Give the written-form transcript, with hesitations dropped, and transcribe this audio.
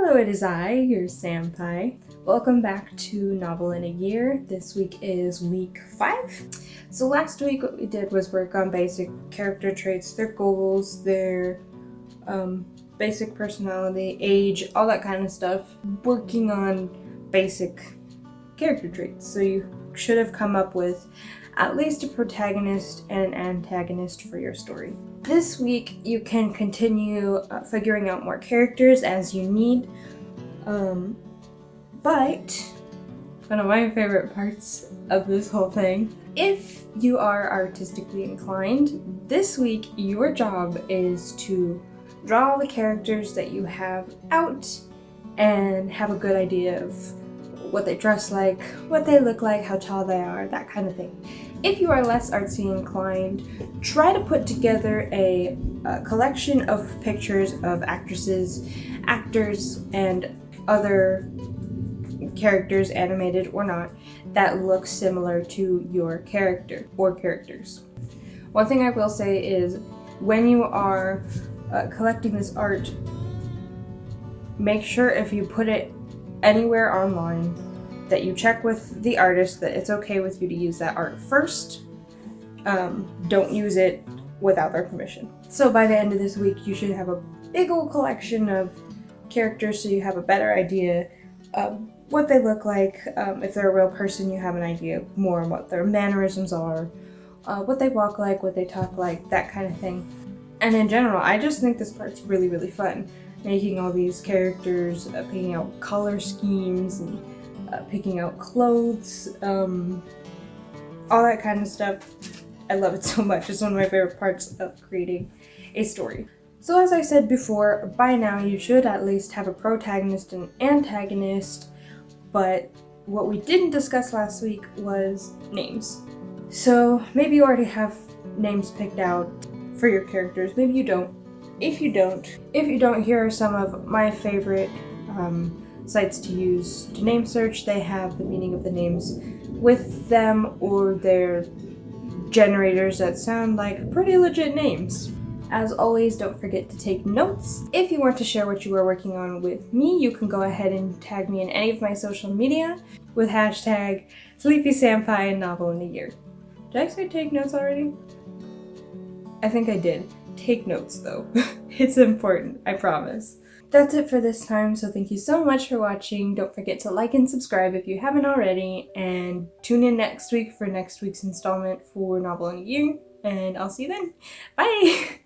Hello, it is I, your Sampai. Welcome back to Novel in a Year. This week is week 5. So last week what we did was work on basic character traits, their goals, their basic personality, age, all that kind of stuff. Working on basic character traits. So you should have come up with at least a protagonist and an antagonist for your story. This week you can continue figuring out more characters as you need, but one of my favorite parts of this whole thing, if you are artistically inclined, this week your job is to draw all the characters that you have out and have a good idea of what they dress like, what they look like, how tall they are, that kind of thing. If you are less artsy inclined, try to put together a collection of pictures of actresses, actors, and other characters, animated or not, that look similar to your character or characters. One thing I will say is when you are collecting this art, make sure if you put it anywhere online that you check with the artist that it's okay with you to use that art first. Don't use it without their permission. So by the end of this week you should have a big old collection of characters so you have a better idea of what they look like. If they're a real person, you have an idea more on what their mannerisms are, what they walk like, what they talk like, that kind of thing. And in general, I just think this part's really, really fun. Making all these characters, picking out color schemes, and picking out clothes, all that kind of stuff. I love it so much. It's one of my favorite parts of creating a story. So as I said before, by now you should at least have a protagonist and antagonist, but what we didn't discuss last week was names. So maybe you already have names picked out for your characters, maybe you don't. If you don't, here are some of my favorite sites to use to name search. They have the meaning of the names with them, or they're generators that sound like pretty legit names. As always, don't forget to take notes. If you want to share what you are working on with me, you can go ahead and tag me in any of my social media with hashtag SleepySampai and Novel in a Year. Did I say take notes already? I think I did. Take notes though. It's important, I promise. That's it for this time, so thank you so much for watching. Don't forget to like and subscribe if you haven't already, and tune in next week for next week's installment for Novel in a Year, and I'll see you then. Bye!